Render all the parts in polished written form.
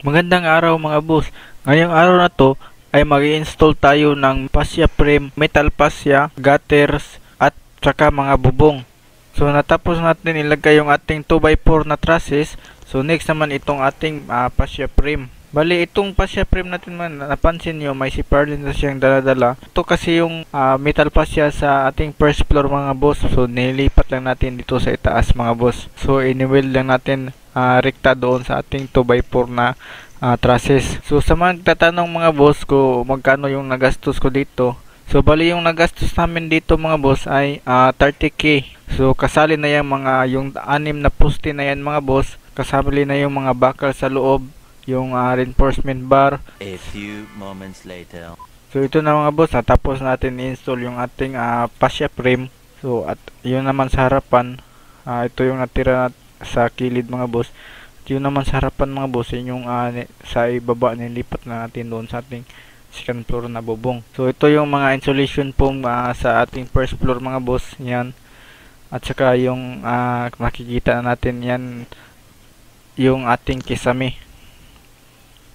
Magandang araw mga boss. Ngayong araw na to ay mag-i-install tayo ng fascia frame, metal fascia, gutters at saka mga bubong. So natapos natin ilagay yung ating 2x4 na trusses. So next naman itong ating fascia frame. Bali itong fascia frame natin man, napansin nyo may si Perlin na siyang daladala. Ito kasi yung metal fascia sa ating first floor mga boss. So nilipat lang natin dito sa itaas mga boss. So ini-weld lang natin rekta doon sa ating 2x4 na trusses. So sa mga nagtatanong mga boss ko magkano yung nagastos ko dito. So bali yung nagastos namin dito mga boss ay 30k. So kasali na yung 6 na poste na yan mga boss. Kasali na yung mga bakal sa loob, yung reinforcement bar. A few moments later. So ito na mga boss, natapos natin i-install yung ating fascia frame. So at yun naman sa harapan, ito yung natira sa kilid mga boss. Yun naman sa harapan mga boss, yun yung sa ibaba nilipat na natin doon sa ating second floor na bubong. So ito yung mga insulation foam sa ating first floor mga boss, yan. At saka yung makikita natin yan yung ating kisame.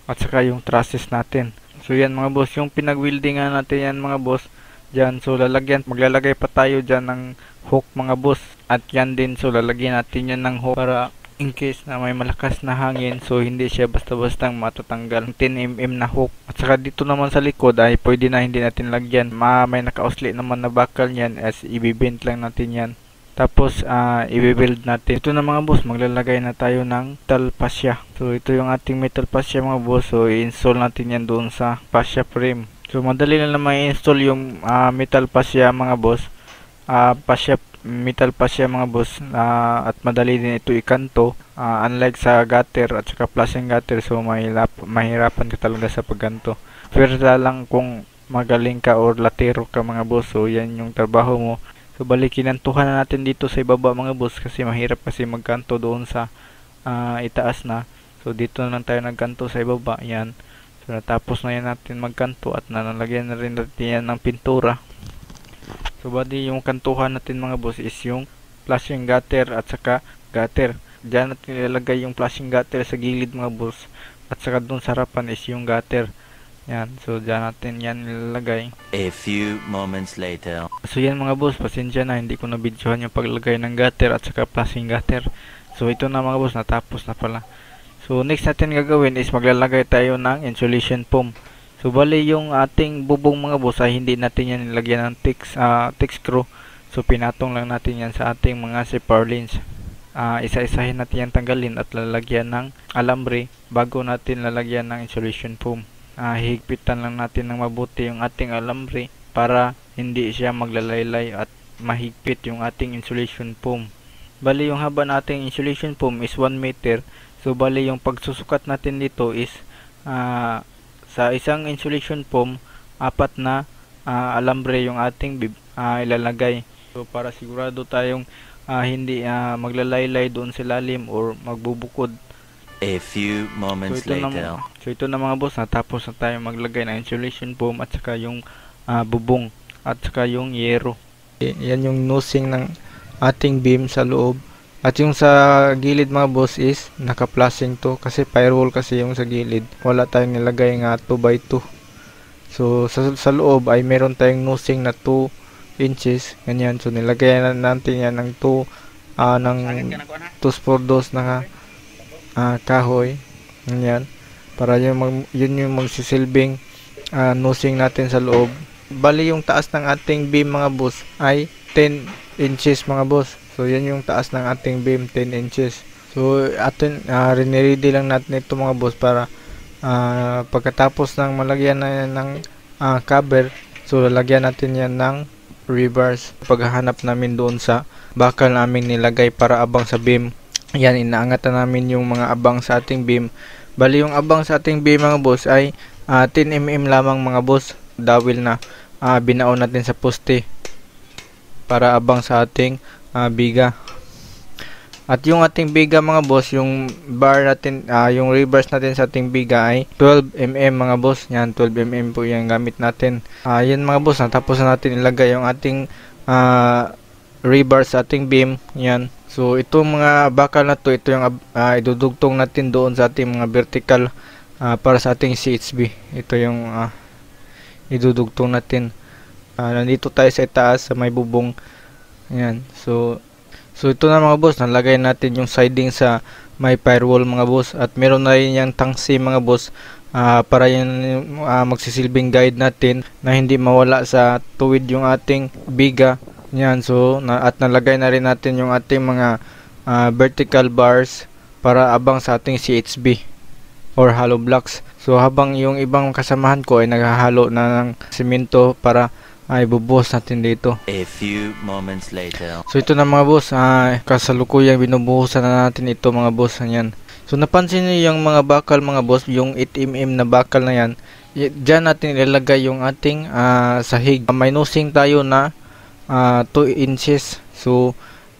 At saka yung trusses natin. So yan mga boss, yung pinag-weldingan natin yan mga boss. Diyan, so maglalagay pa tayo diyan ng hook mga boss. At yan din, so lalagyan natin yan ng hook para in case na may malakas na hangin, so hindi siya basta-bastang matatanggal. 10mm na hook. At saka dito naman sa likod ay pwede na hindi natin lagyan. May naka-usli naman na bakal yan as ibibend lang natin yan. Tapos i-build natin. Ito na mga boss, maglalagay na tayo ng metal fascia. So ito yung ating metal fascia mga boss. So i-install natin yan doon sa fascia frame. So madali lang naman i-install yung metal fascia mga boss. Metal fascia mga boss, at madali din ito ikanto. Unlike sa gutter at saka flashing gutter, so mahirapan ka talaga sa pagganto. Pero lang kung magaling ka or latero ka mga boss, so yan yung trabaho mo. So balikinantuhan na natin dito sa ibaba mga boss kasi mahirap kasi magkanto doon sa itaas na. So dito na lang tayo nagkanto sa ibaba, yan. So natapos na yan natin magkanto at nalagyan na rin natin yan ng pintura. So bali yung kantuhan natin mga boss is yung flashing gutter at saka gutter. Diyan natin ilalagay yung flashing gutter sa gilid mga boss. At saka doon sa harapan is yung gutter. Yan, so diyan natin yan ilalagay. A few moments later. So yan mga boss, pasensya na hindi ko na videohan yung paglagay ng gutter at saka flashing gutter. So ito na mga boss, natapos na pala. So next natin gagawin is maglalagay tayo ng insulation foam. So bali yung ating bubong mga boss ay hindi natin yan nilagyan ng thick screw. So pinatong lang natin yan sa ating mga zipper lines. Isa-isahin natin yan tanggalin at lalagyan ng alambre bago natin lalagyan ng insulation foam. Higpitan lang natin ng mabuti yung ating alambre para hindi siya maglalaylay at mahigpit yung ating insulation foam. Bali yung haba nating insulation foam is 1 meter. So bali yung pagsusukat natin dito is sa isang insulation foam, 4 na alambre yung ating ilalagay. So para sigurado tayong hindi maglalaylay doon sa lalim or magbubukod. A few moments later. So ito na mga boss, natapos na tayo maglagay ng insulation foam at saka yung bubong at saka yung yero. Yan yung nosing ng ating beam sa loob. At yung sa gilid mga boss is naka-flashing to kasi firewall kasi yung sa gilid. Wala tayong nilagay nga 2x2. So sa loob ay meron tayong nosing na 2 inches. Ganyan. So nilagay na natin yan ng 2 2x2 na kahoy. Ganyan. Para yun yung magsisilbing nosing natin sa loob. Bali yung taas ng ating beam mga boss ay 10 inches mga boss. So yan yung taas ng ating beam, 10 inches. So atin riniredy lang natin ito mga boss para pagkatapos ng malagyan na yan ng cover, so lalagyan natin yan ng reverse. Paghahanap namin doon sa bakal namin nilagay para abang sa beam, yan inaangatan namin yung mga abang sa ating beam. Bali yung abang sa ating beam mga boss ay 10mm lamang mga boss. Dawil na binaon natin sa poste para abang sa ating biga. At yung ating biga mga boss, yung bar natin, yung reverse natin sa ating biga ay 12mm mga boss. Yan, 12mm po yung gamit natin. Yan mga boss, natapos na natin ilagay yung ating reverse sa ating beam. Yan. So itong mga bakal na to, ito yung idudugtong natin doon sa ating mga vertical para sa ating CHB. Ito yung idudugtong natin. Nandito tayo sa itaas sa may bubong. Ayan. So ito na mga boss, nalagay natin yung siding sa may firewall mga boss, at meron na rin yung tangsi mga boss para yan magsisilbing guide natin na hindi mawala sa tuwid yung ating biga. Yan, so at nalagay na rin natin yung ating mga vertical bars para abang sa ating CHB or hollow blocks. So habang yung ibang kasamahan ko ay naghahalo na ng simento para ibubuhos natin dito. A few moments later. So ito na mga boss, kasalukuyang binubuhusan na natin ito mga boss. Yan. So napansin niyo yung mga bakal mga boss, yung 8mm na bakal na yan, dyan natin ilalagay yung ating sahig. May nosing tayo na 2 inches. So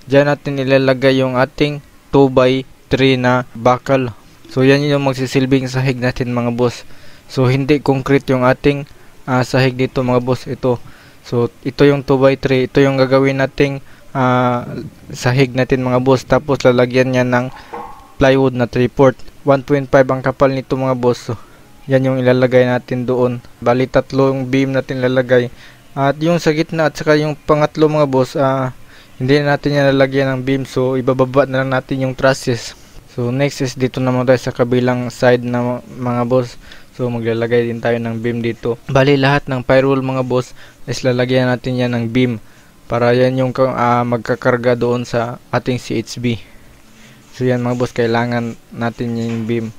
dyan natin ilalagay yung ating 2x3 na bakal. So yan yung magsisilbing sahig natin mga boss. So hindi concrete yung ating sahig dito mga boss. Ito. So ito yung 2x3, ito yung gagawin nating sahig natin mga boss. Tapos lalagyan niya ng plywood na 3/4. 1.5 ang kapal nito mga boss. So yan yung ilalagay natin doon. Bali tatlong beam natin ilalagay. At yung sa gitna at saka yung pangatlo mga boss, hindi na natin yan lalagyan ng beam. So ibababa na lang natin yung trusses. So next is dito naman tayo sa kabilang side na mga boss. So maglalagay din tayo ng beam dito. Bali lahat ng firewall mga boss is lalagyan natin yan ng beam para yan yung magkakarga doon sa ating CHB. So yan mga boss, kailangan natin yung beam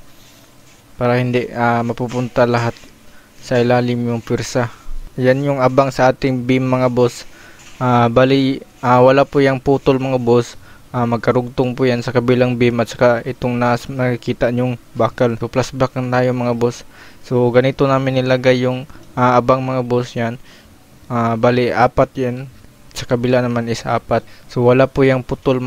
para hindi mapupunta lahat sa ilalim yung pwersa. Yan yung abang sa ating beam mga boss. Bali wala po yung putol mga boss. Magkarugtong po yan sa kabilang beam at saka itong nakikita nyong bakal. So plus back na tayo mga boss. So ganito namin nilagay yung abang mga boss yan. Bali 4 yan. Sa kabila naman is 4. So wala po yung putol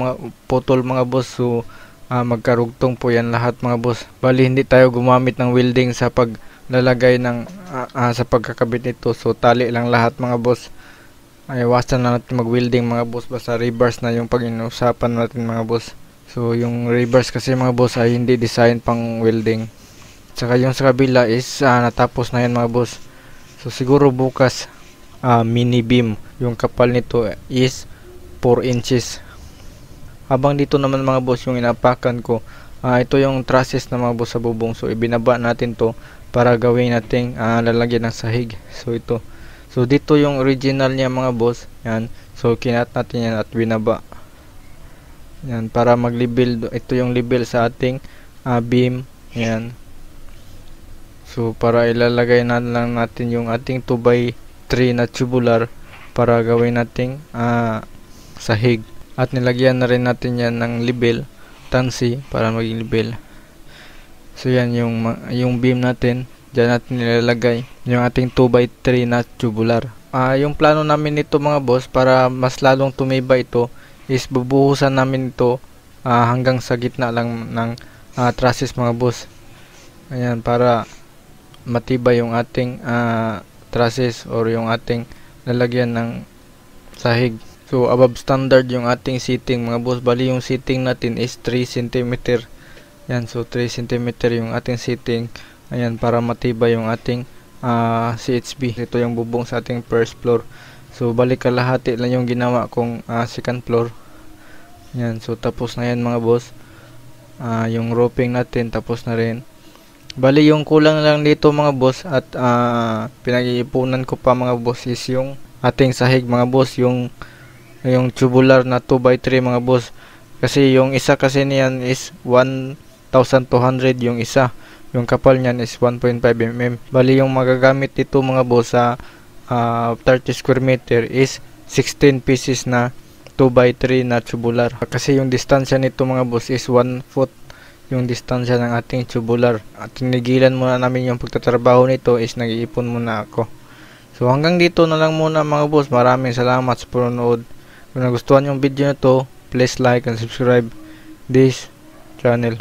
mga boss. So magkarugtong po yan lahat mga boss. Bali hindi tayo gumamit ng welding sa paglalagay ng sa pagkakabit nito. So tali lang lahat mga boss. Ay iwasan na natin mag-welding mga boss, basta reverse na yung pag-inusapan natin mga boss. So yung reverse kasi mga boss ay hindi design pang welding. Saka yung sa kabila is natapos na yan mga boss. So siguro bukas mini beam. Yung kapal nito is 4 inches. Habang dito naman mga boss yung inapakan ko, ito yung trusses na mga boss sa bubong. So ibinaba natin to para gawin nating lalagyan ng sahig. So ito. So dito yung original niya mga boss. Yan. So kinat natin yan at binaba. Yan para mag-level. Ito yung level sa ating beam. Yan. So para ilalagay na lang natin yung ating 2x3 na tubular para gawin nating sahig. At nilagyan na rin natin yan ng level, tansi para maging level. So yan yung beam natin. Diyan natin nilalagay yung ating 2x3 na tubular. Yung plano namin nito mga boss, para mas lalong tumibay ito, is bubuhusan namin ito hanggang sa gitna lang ng trusses mga boss. Ayan, para matibay yung ating trusses or yung ating lalagyan ng sahig. So above standard yung ating seating mga boss. Bali yung seating natin is 3 cm. Yan, so 3 cm yung ating seating. Ayan, para matibay yung ating CHB. Ito yung bubong sa ating first floor. So balik kalahati lang yung ginawa kong second floor. Yan, so tapos na yan mga boss. Yung roofing natin tapos na rin. Bali yung kulang lang dito mga boss at pinag-iipunan ko pa mga boss is yung ating sahig mga boss. Yung tubular na 2x3 mga boss. Kasi yung isa kasi niyan is 1,200 yung isa. Yung kapal niyan is 1.5 mm. Bali yung magagamit dito mga boss sa 30 square meter is 16 pieces na 2x3 na tubular. Kasi yung distansya nito mga boss is 1 foot yung distansya ng ating tubular. At tinigilan muna namin yung pagtatrabaho nito is nag-iipon muna ako. So hanggang dito na lang muna mga boss. Maraming salamat sa panonood. Kung nagustuhan yung video na to, please like and subscribe this channel.